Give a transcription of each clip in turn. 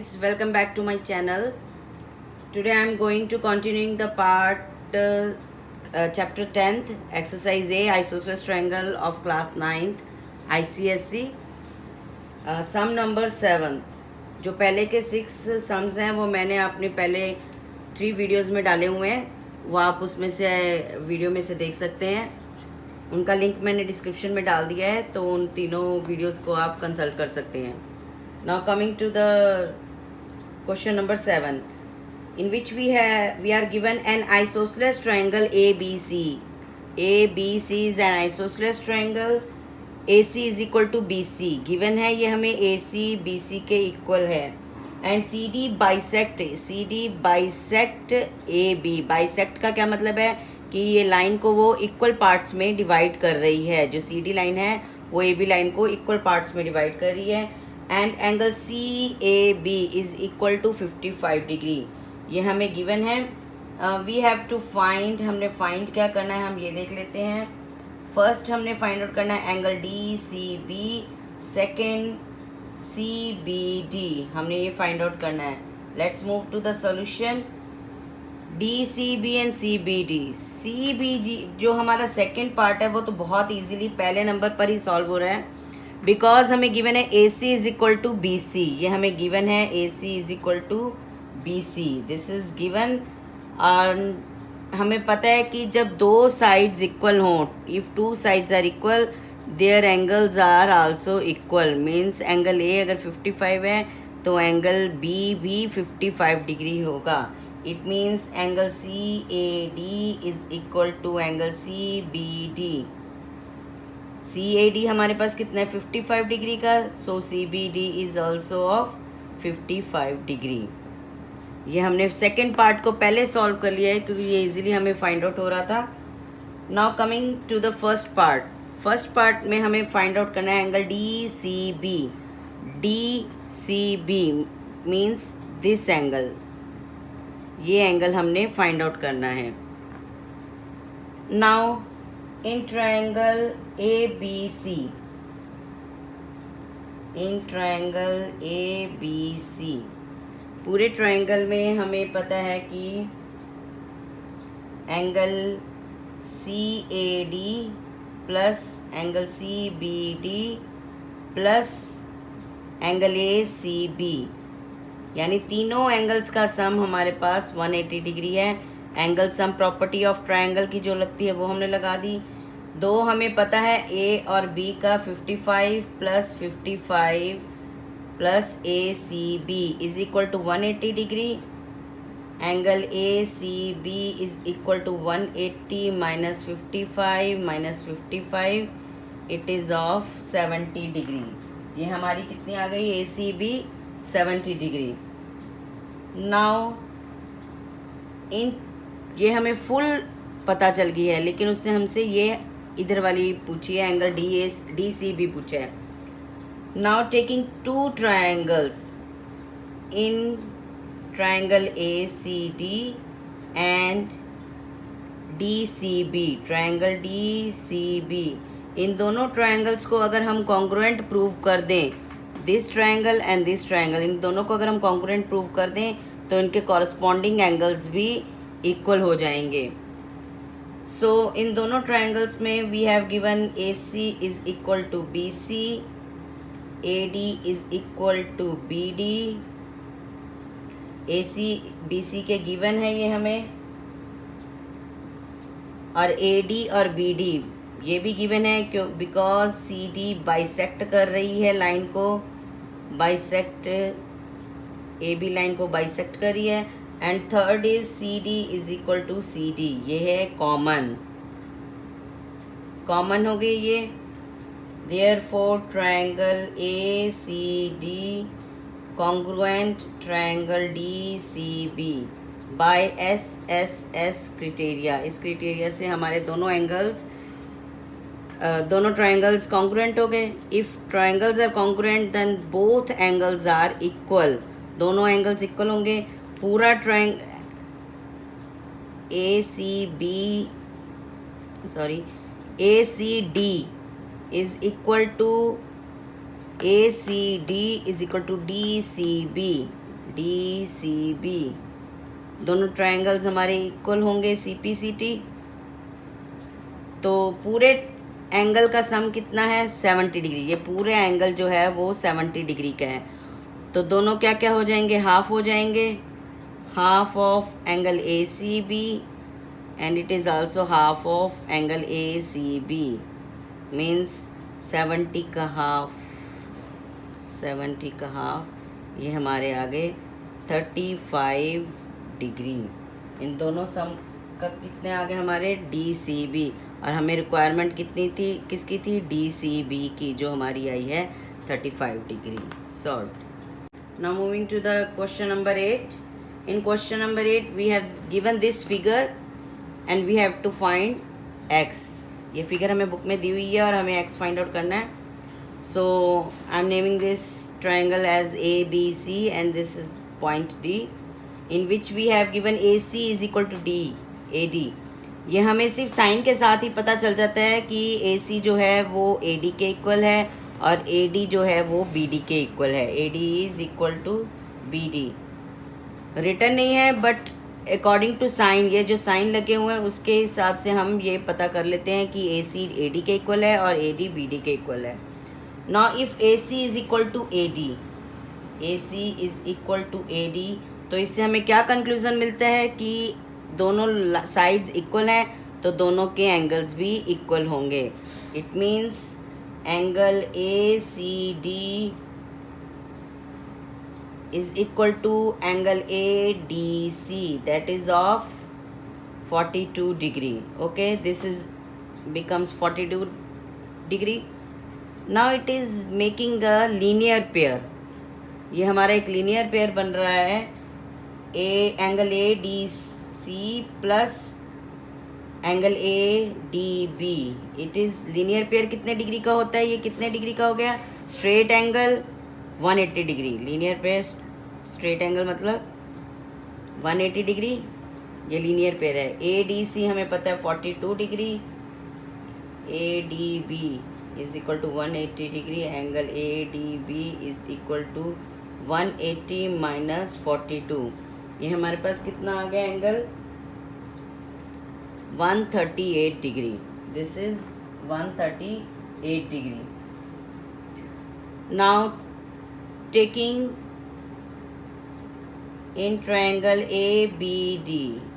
friends, welcome back to my channel. Today I am going to continuing the part chapter 10th exercise A isosceles triangle of class 9th ICSE sum number 7. जो पहले के 6 sums हैं वो मैंने अपने पहले 3 videos में डाले हुए हैं, वो आप उसमें से वीडियो में से देख सकते हैं. उनका लिंक मैंने डिस्क्रिप्शन में डाल दिया है, तो उन तीनों वीडियोस को आप कंसल्ट कर सकते हैं. Now coming to the question number 7, in which we are given an isosceles triangle ABC. ABC is an isosceles triangle. AC is equal to BC. Given है ये हमें AC BC के equal है. And CD bisect AB. Bisect का क्या मतलब है कि ये लाइन को वो इक्वल पार्ट्स में डिवाइड कर रही है. जो CD लाइन है वो AB लाइन को इक्वल पार्ट्स में डिवाइड कर रही है. And angle CAB is equal to 55 degree. ये हमें गिवन है. We have to find. हमने फाइंड क्या करना है हम ये देख लेते हैं. फर्स्ट हमने फाइंड आउट करना है एंगल DCB, सेकेंड CBD. हमने ये फाइंड आउट करना है. Let's move to the solution. DCB and CBD जो हमारा सेकेंड पार्ट है वो तो बहुत इजीली पहले नंबर पर ही सॉल्व हो रहा है, बिकॉज हमें गिवन है AC is equal to BC. ये हमें गिवन है AC is equal to BC. This is given. और हमें पता है कि जब दो साइड्स इक्वल हों, if two sides are equal their angles are also equal. Means angle A अगर 55 है तो एंगल B भी 55 डिग्री होगा. It means angle CAD is equal to angle CBD. CAD हमारे पास कितना है 55 डिग्री का, so CBD is also of 55 degree. ये हमने सेकेंड पार्ट को पहले सॉल्व कर लिया है क्योंकि ये इजीली हमें फाइंड आउट हो रहा था. Now coming to the first part. First part में हमें फाइंड आउट करना है angle DCB. DCB means this angle. ये एंगल हमने फाइंड आउट करना है. नाउ in triangle ABC, पूरे ट्रायंगल में हमें पता है कि angle CAD plus angle CBD plus angle ACB, यानी तीनों एंगल्स का सम हमारे पास 180 डिग्री है. Angle sum property of triangle की जो लगती है वो हमने लगा दी. दो हमें पता है A और B का 55 plus 55 plus ACB is equal to 180 degree. Angle ACB is equal to 180 minus 55 it is of 70 degree. ये हमारी कितनी आ गई ACB 70 डिग्री. नाउ इन ये हमें फुल पता चल गई है, लेकिन उसने हमसे ये इधर वाली पूछी है एंगल DCB पूछा है. Now taking two triangles in triangle ACD and DCB. Triangle DCB, इन दोनों ट्रायंगल्स को अगर हम कॉन्ग्रुएंट प्रूव कर दें, this triangle and this triangle, इन दोनों को अगर हम कॉन्ग्रुएंट प्रूव कर दें तो इनके कॉरस्पॉन्डिंग एंगल्स भी इक्वल हो जाएंगे. सो इन दोनों ट्रायंगल्स में we have given AC is equal to BC, AD is equal to BD. AC BC के गिवन है ये हमें, और AD और BD ये भी गिवन है क्यों, बिकॉज CD बाइसेक्ट कर रही है लाइन को, बाइसेक्ट AB लाइन को बाइसेक्ट कर रही है. And third is CD is equal to CD. ये है कॉमन हो गई ये. Therefore triangle ACD congruent triangle DCB by SSS criteria. इस क्राइटेरिया से हमारे दोनों ट्रायंगल्स कॉन्ग्रुएंट हो गए. If triangles are congruent then both angles are equal. दोनों एंगल्स इक्वल होंगे. पूरा ACD is equal to DCB. DCB, दोनों ट्रायंगल्स हमारे इक्वल होंगे CPCT। तो पूरे एंगल का सम कितना है 70 डिग्री, ये पूरे एंगल जो है वो 70 डिग्री का है। तो दोनों क्या क्या हो जाएंगे, हाफ हो जाएंगे, half of angle ACB and it is also half of angle ACB, means 70 का हाफ, 70 का हाफ, ये हमारे आगे 35 डिग्री। इन दोनों सम का कितने आगे हमारे DCB, और हमें रिक्वायरमेंट कितनी थी, किसकी थी, DCB की, जो हमारी आई है 35 degree. Solve. Now moving to the question number 8। In question number 8 we have given this figure and we have to find x। ये फिगर हमें बुक में दी हुई है और हमें x फाइंड आउट करना है। So I am naming this triangle as ABC and this is point D, in which we have given AC is equal to AD। ये हमें सिर्फ साइन के साथ ही पता चल जाता है कि AC जो है वो AD के इक्वल है और AD जो है वो BD के इक्वल है। AD is equal to BD। Return नहीं है बट अकॉर्डिंग टू साइन, ये जो साइन लगे हुए हैं उसके हिसाब से हम ये पता कर लेते हैं कि AC AD के इक्वल है और AD BD के इक्वल है। Now if AC is equal to AD, AC is equal to AD, तो इससे हमें क्या कंक्लूज़न मिलता है कि दोनों साइड्स इक्वल हैं तो दोनों के एंगल्स भी इक्वल होंगे। It means angle ACD is equal to angle ADC, that is of 42 degree. Okay, this is becomes 42 degree. Now it is making a linear pair। ये हमारा एक linear pair बन रहा है, angle ADC plus angle ADB। It is linear pair कितने degree का होता है, ये कितने डिग्री का हो गया, straight angle 180 degree. Linear pair straight angle मतलब 180 डिग्री, ये लीनियर पेयर है। ADC हमें पता है 42 degree, ADB is equal to 180 degree, angle ADB is equal to 180 minus 42। ये हमारे पास कितना आ गया angle 138 degree. This is 138 degree. Now taking in triangle ABD,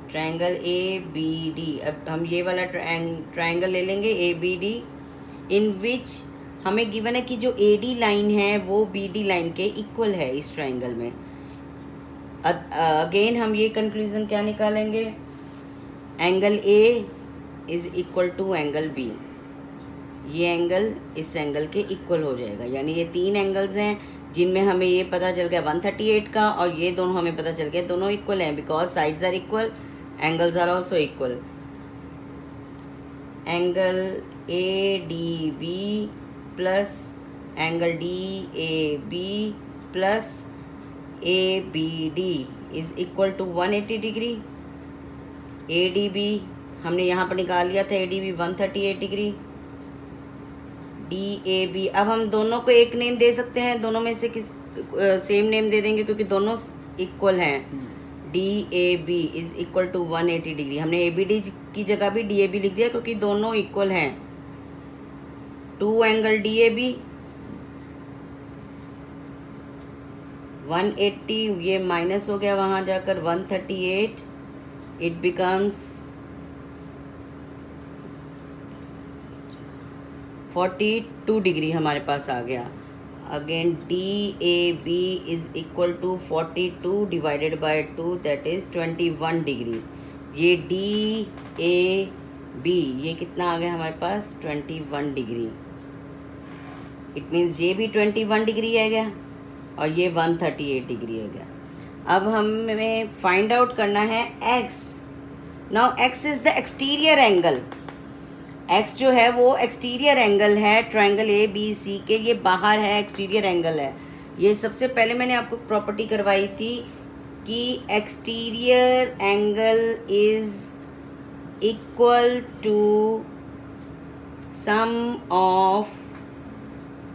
triangle ABD, अब हम ये वाला ट्रायंगल ले लेंगे ABD, इन विच हमें गिवन है कि जो AD लाइन है वो BD लाइन के इक्वल है इस ट्रायंगल में। अगेन हम ये कंक्लूजन क्या निकालेंगे, angle A is equal to angle B। ये एंगल इस एंगल के इक्वल हो जाएगा, यानी ये तीन एंगल्स हैं जिनमें हमें ये पता चल गया 138 का, और ये दोनों हमें पता चल गया दोनों इक्वल हैं, because sides are equal, angles are also equal. Angle ADB plus angle DAB plus ABD is equal to 180 degree. ADB हमने यहाँ पर निकाल लिया था, ADB 138 डिग्री। DAB, अब हम दोनों को एक नेम दे सकते हैं, दोनों में से किस सेम नेम दे देंगे क्योंकि दोनों इक्वल हैं। DAB is equal to 180 degree. हमने ABD की जगह भी DAB लिख दिया क्योंकि दोनों इक्वल हैं। 2 एंगल DAB 180, ये माइनस हो गया वहाँ जाकर 138, इट बिकम्स 42 डिग्री हमारे पास आ गया। Again DAB is equal to 42 divided by 2, that is 21 degree. ये DAB ये कितना आ गया हमारे पास 21 डिग्री। इट मीन्स ये भी 21 डिग्री आ गया और ये 138 डिग्री हो गया। अब हमें फाइंड आउट करना है x। Now x is the exterior angle. x जो है वो एक्सटीरियर एंगल है ट्रायंगल ABC के, ये बाहर है, एक्सटीरियर एंगल है। ये सबसे पहले मैंने आपको प्रॉपर्टी करवाई थी कि exterior angle is equal to sum of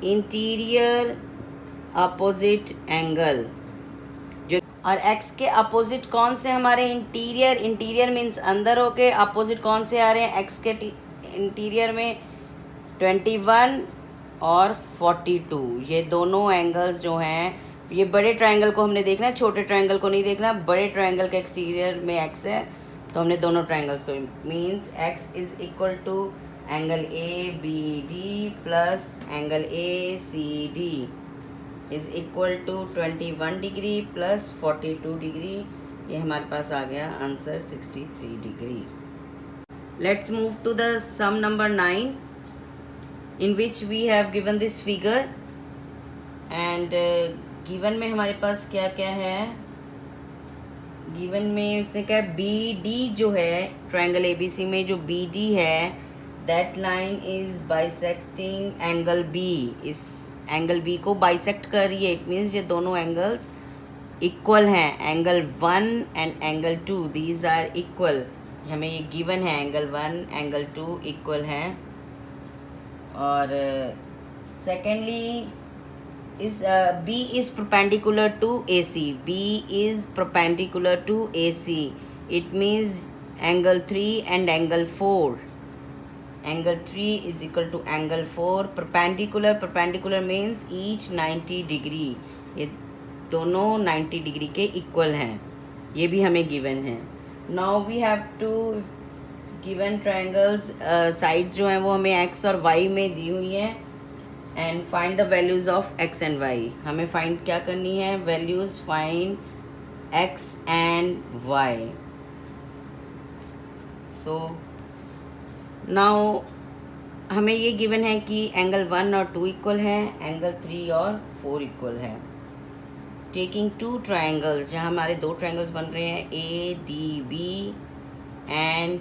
interior opposite angle. जो और x के अपोजिट कौन से हमारे इंटीरियर, इंटीरियर मीन्स अंदर होके, अपोजिट कौन से आ रहे हैं x के इंटीरियर में 21 और 42। ये दोनों एंगल्स जो हैं, ये बड़े ट्रायंगल को हमने देखना है, छोटे ट्रायंगल को नहीं देखना। बड़े ट्रायंगल के एक्सटीरियर में x है तो हमने दोनों ट्रायंगल्स को, means x is equal to angle A B D plus angle A C D is equal to 21 degree plus 42 degree. ये हमारे पास आ गया answer 63 degree. Let's move to the sum number 9 in which we have given this figure and given में हमारे पास क्या क्या है। given में उसने क्या है, बी डी जो है ट्रायंगल ए बी सी में जो बी डी है, that line is bisecting angle B. इस एंगल बी को बाइसेक्ट कर रही है। इट मीन्स ये दोनों एंगल्स इक्वल हैं। Angle 1 and angle 2 these are equal. हमें ये गिवन है एंगल 1 एंगल 2 इक्वल हैं। और सेकेंडली इस B is perpendicular to A C. B is perpendicular to A C. It means angle 3 and angle 4। Angle 3 is equal to angle 4। Perpendicular, perpendicular means each 90 degree. ये दोनों 90 degree के equal हैं। ये भी हमें गिवन है। Now we have two given triangles sides जो हैं वो हमें x और y में दी हुई हैं and find the values of x and y। हमें फाइंड क्या करनी है, values find x and y। So now हमें ये गिवन है कि एंगल 1 और 2 इक्वल है, एंगल 3 और 4 इक्वल है। टेकिंग टू ट्रायंगल्स, जहाँ हमारे दो ट्रायंगल्स बन रहे हैं A D B and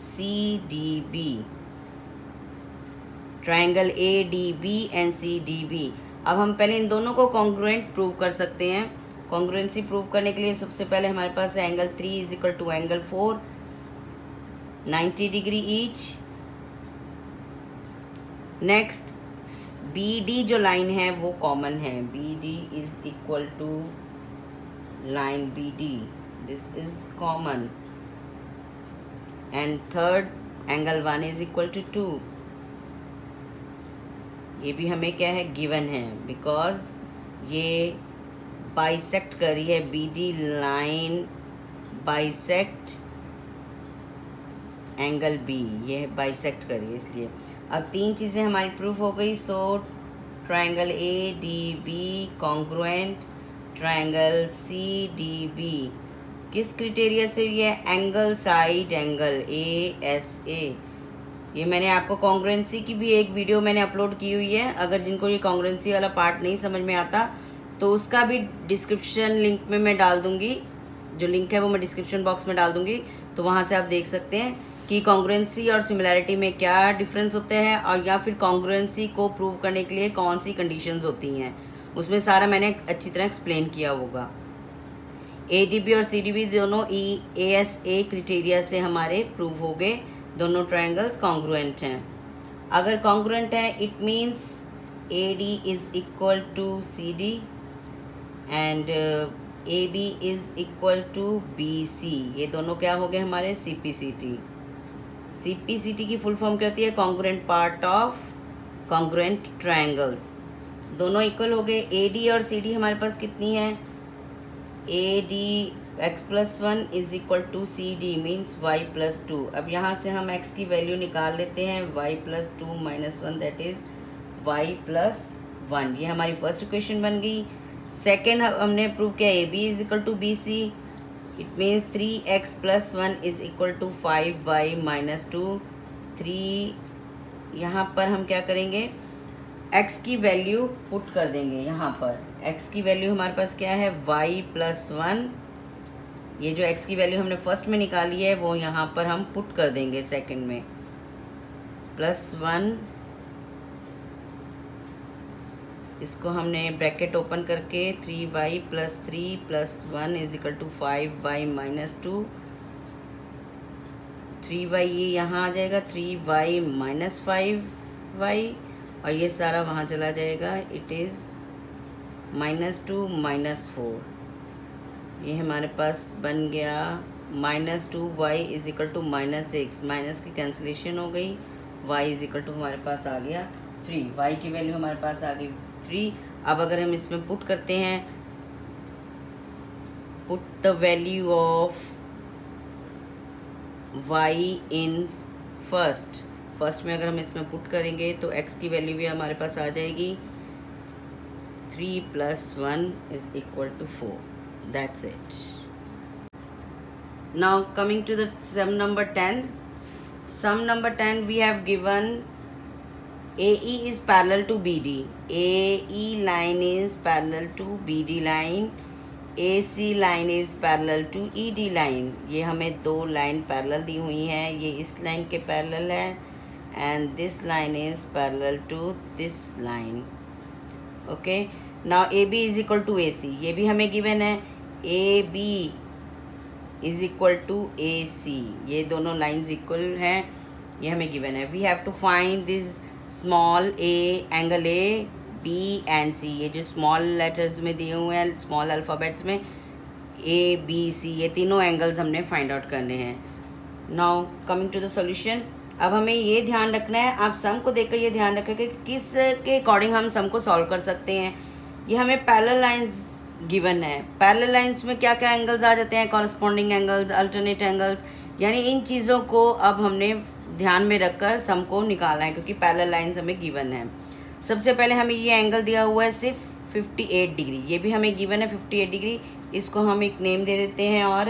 CDB, triangle ADB and CDB। अब हम पहले इन दोनों को कॉन्ग्रुएंट प्रूव कर सकते हैं। कॉन्ग्रुएंसी प्रूव करने के लिए सबसे पहले हमारे पास है angle 3 is equal to angle 4, 90 degree each. Next BD जो लाइन है वो कॉमन है। BD is equal to line BD, this is common. And third angle 1 is equal to 2। ये भी हमें क्या है, गिवन है, बिकॉज ये बाइसेक्ट कर रही है। BD line bisect angle B, ये बाइसेक्ट कर रही है इसलिए। अब तीन चीज़ें हमारी प्रूफ हो गई। So triangle ADB congruent triangle CDB किस क्रिटेरिया से हुई है, एंगल साइड एंगल ASA। ये मैंने आपको कॉन्ग्रुएंसी की भी एक वीडियो मैंने अपलोड की हुई है। अगर जिनको ये कॉन्ग्रुएंसी वाला पार्ट नहीं समझ में आता तो उसका भी डिस्क्रिप्शन लिंक में मैं डाल दूँगी। जो लिंक है वो मैं डिस्क्रिप्शन बॉक्स में डाल दूँगी, तो वहाँ से आप देख सकते हैं कि कॉन्ग्रुएंसी और सिमिलैरिटी में क्या डिफरेंस होते हैं, और या फिर कॉन्ग्रुएंसी को प्रूव करने के लिए कौन सी कंडीशंस होती हैं। उसमें सारा मैंने अच्छी तरह एक्सप्लेन किया होगा। ADB और CDB दोनों ASA क्रिटेरिया से हमारे प्रूव हो गए। दोनों ट्रायंगल्स कॉन्ग्रुएंट हैं। अगर कॉन्ग्रुएंट हैं it means AD is equal to CD and AB is equal to BC। ये दोनों क्या हो गए हमारे, CPCT। CPCT की फुल फॉर्म क्या होती है, congruent part of congruent triangles. दोनों इक्वल हो गए। AD और CD हमारे पास कितनी है, AD x+1 is equal to CD means y+2। अब यहाँ से हम x की वैल्यू निकाल लेते हैं, y+2 - 1 दैट इज़ y+1। ये हमारी फर्स्ट इक्वेशन बन गई। सेकेंड हमने प्रूव किया AB is equal to BC। It means 3x+1 is equal to 5y-2। 3 यहाँ पर हम क्या करेंगे, x की वैल्यू पुट कर देंगे। यहाँ पर x की वैल्यू हमारे पास क्या है, y+1। ये जो x की वैल्यू हमने फर्स्ट में निकाली है वो यहाँ पर हम पुट कर देंगे सेकंड में, +1। इसको हमने ब्रैकेट ओपन करके 3y + 3 + 1 is equal to 5y-2। 3y ये यहाँ आ जाएगा, 3y - 5y, और ये सारा वहाँ चला जाएगा। इट इज़ -2 -4, ये हमारे पास बन गया -2y is equal to -6, minus की कैंसिलेशन हो गई, y इज इक्वल टू हमारे पास आ गया 3, y की वैल्यू हमारे पास आ गई 3। अब अगर हम इसमें पुट करते हैं, put the value of y in first में अगर हम इसमें पुट करेंगे तो x की वैल्यू भी हमारे पास आ जाएगी, 3 + 1 is equal to 4। That's it. Now coming to the sum number 10. Sum number 10 we have given AE is parallel to BD. AE line is parallel to BD line. AC line is parallel to ED line. ये हमें दो line parallel दी हुई हैं, ये इस line के parallel है and this line is parallel to this line. Okay. Now AB is equal to AC. ये भी हमें given है, AB is equal to AC, ये दोनों लाइन्स इक्वल हैं, ये हमें गिवन है। We have to find this small a angle A b and c, ये जो स्मॉल लेटर्स में दिए हुए हैं, स्मॉल अल्फ़ाबेट्स में ए बी सी, ये तीनों एंगल्स हमने फाइंड आउट करने हैं। Now coming to the solution, अब हमें ये ध्यान रखना है, आप सम को देखकर ये ध्यान रखें कि किस के अकॉर्डिंग हम सम को सॉल्व कर सकते हैं। ये हमें पैरेलल लाइंस गिवन है, पैरेलल लाइंस में क्या क्या एंगल्स आ जाते हैं, कॉरस्पॉन्डिंग एंगल्स, अल्टरनेट एंगल्स, यानी इन चीज़ों को अब हमने ध्यान में रखकर सम को निकालना है क्योंकि पैरेलल लाइंस हमें गिवन है। सबसे पहले हमें ये एंगल दिया हुआ है सिर्फ 58 डिग्री, ये भी हमें गिवन है 58 डिग्री, इसको हम एक नेम दे देते हैं और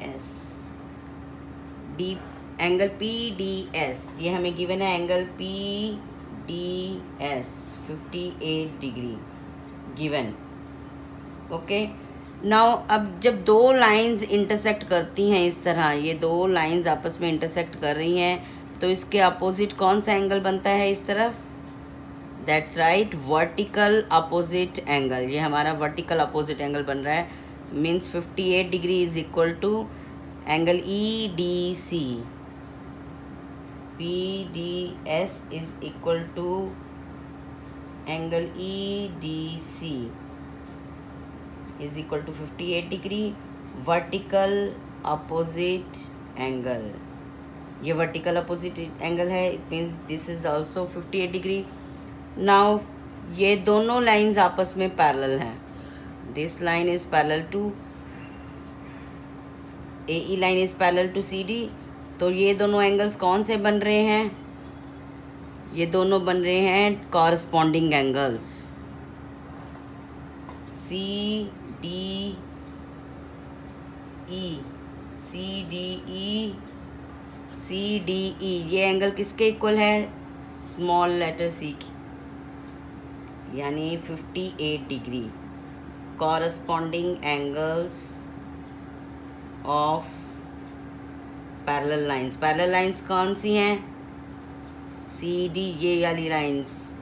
एस डी एंगल PDS, ये हमें गिवन है angle PDS 58 degree given. Okay, now अब जब दो लाइंस इंटरसेक्ट करती हैं इस तरह, ये दो लाइंस आपस में इंटरसेक्ट कर रही हैं तो इसके अपोजिट कौन सा एंगल बनता है इस तरफ, that's right, vertical opposite angle, ये हमारा वर्टिकल अपोजिट एंगल बन रहा है, means 58 degree is equal to angle EDC, PDS is equal to angle EDC is equal to 58 degree vertical opposite angle, ये vertical opposite angle है, it means this is also 58 degree। now ये दोनों lines आपस में parallel हैं, this line is parallel to AE line is parallel to CD, तो ये दोनों एंगल्स कौन से बन रहे हैं, ये दोनों बन रहे हैं कॉरस्पॉन्डिंग एंगल्स, CDE, CDE, ये एंगल किसके इक्वल है, स्मॉल लेटर C की, यानी 58 degree, corresponding angles of parallel lines. Parallel lines कौन सी हैं, CD, ये वाली लाइंस,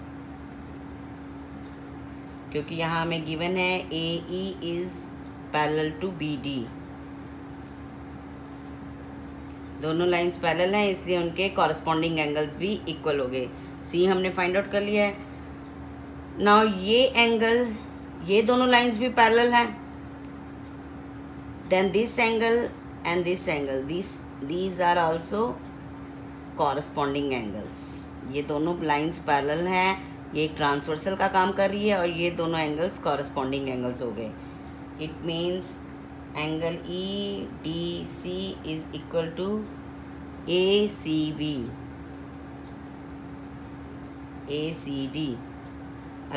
क्योंकि यहाँ हमें गिवन है AE is parallel to BD, दोनों लाइंस पैरेलल हैं इसलिए उनके कॉरस्पॉन्डिंग एंगल्स भी इक्वल हो गए। C हमने फाइंड आउट कर लिया है। नाउ ये एंगल, ये दोनों लाइंस भी पैरेलल हैं, then this angle and this angle, these are also corresponding angles, ये दोनों लाइंस पैरेलल हैं, ये एक ट्रांसवर्सल का काम कर रही है और ये दोनों एंगल्स कॉरस्पॉन्डिंग एंगल्स हो गए। It means angle EDC is equal to ACD,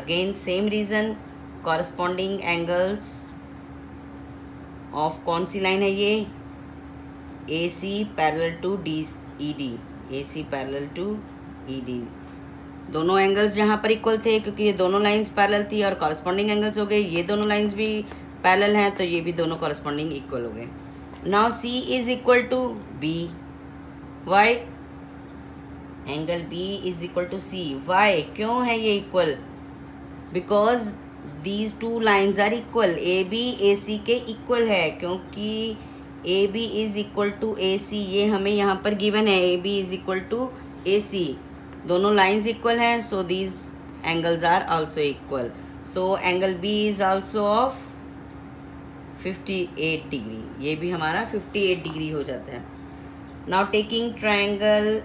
again same reason, corresponding angles of कौन सी लाइन है ये, AC parallel to ED, AC parallel to ED, दोनों एंगल्स जहाँ पर इक्वल थे क्योंकि ये दोनों लाइंस पैरेलल थी और कॉरस्पॉन्डिंग एंगल्स हो गए, ये दोनों लाइंस भी पैरेलल हैं तो ये भी दोनों कॉरस्पॉन्डिंग इक्वल हो गए। Now C is equal to B, why, angle B is equal to C, why, क्यों है ये equal, because these two lines are equal, AB AC के इक्वल है, क्योंकि AB is equal to AC, ये हमें यहाँ पर गिवन है, AB is equal to AC, दोनों लाइन्स इक्वल हैं, so these angles are also equal. So angle B is also of 58 degree. ये भी हमारा 58 डिग्री हो जाता है. Now taking triangle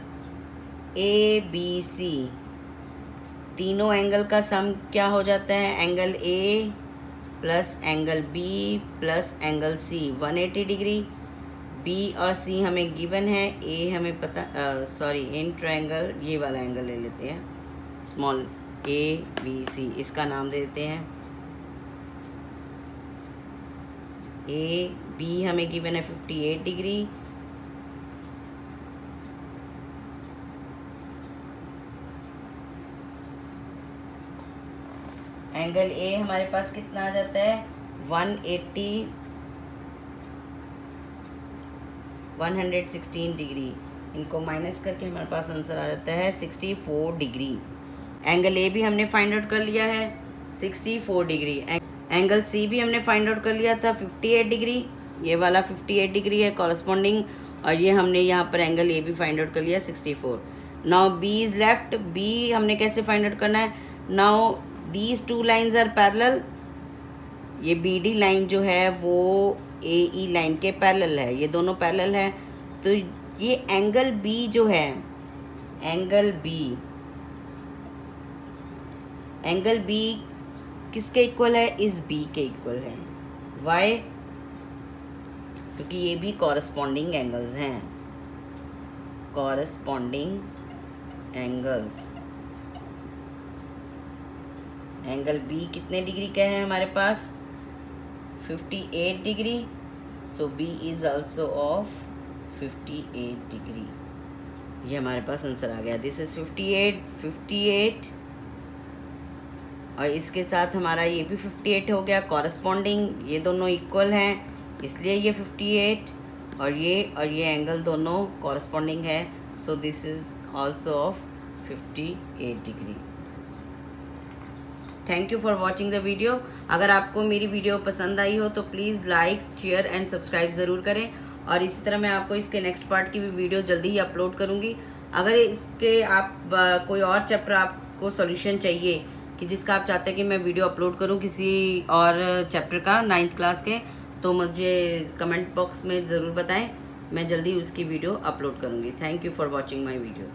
A B C, तीनों एंगल का सम क्या हो जाता है? Angle A plus angle B plus angle C 180 degree. B और सी हमें गिवन है, ए हमें पता, सॉरी इन ट्रायंगल ये वाला एंगल ले लेते हैं, स्मॉल ए बी सी, इसका नाम दे देते हैं ए. बी हमें गिवन है 58 डिग्री. एंगल ए हमारे पास कितना आ जाता है? 116 डिग्री. इनको माइनस करके हमारे पास आंसर आ जाता है 64 डिग्री. एंगल ए भी हमने फाइंड आउट कर लिया है 64 डिग्री. एंगल सी भी हमने फाइंड आउट कर लिया था 58 डिग्री. ये वाला 58 डिग्री है कॉरस्पॉन्डिंग, और ये हमने यहाँ पर एंगल ए भी फाइंड आउट कर लिया 64. Now B is left. B हमने कैसे फाइंड आउट करना है? Now these two lines are parallel. ये बी डी लाइन जो है वो ए ई लाइन के पैरेलल है, ये दोनों पैरेलल है. तो ये एंगल बी जो है, एंगल बी किसके इक्वल है? इस बी के इक्वल है. वाई? क्योंकि ये भी कॉरस्पॉन्डिंग एंगल्स हैं, कॉरस्पॉन्डिंग एंगल्स. एंगल बी कितने डिग्री का है हमारे पास? 58 degree. So B is also of 58 degree. ये हमारे पास आंसर आ गया. दिस इज 58 और इसके साथ हमारा ये भी 58 हो गया कॉरस्पॉन्डिंग. ये दोनों इक्वल हैं इसलिए ये 58, और ये एंगल दोनों कॉरस्पॉन्डिंग है. So this is also of 58 degree. Thank you for watching the video. अगर आपको मेरी वीडियो पसंद आई हो तो please like share and subscribe ज़रूर करें. और इसी तरह मैं आपको इसके नेक्स्ट पार्ट की भी वीडियो जल्दी ही अपलोड करूँगी. अगर इसके आप कोई और चैप्टर आपको सॉल्यूशन चाहिए कि जिसका आप चाहते हैं कि मैं वीडियो अपलोड करूँ किसी और चैप्टर का 9th क्लास के, तो मुझे कमेंट बॉक्स में ज़रूर बताएं. मैं जल्दी उसकी वीडियो अपलोड करूँगी. Thank you for watching my video.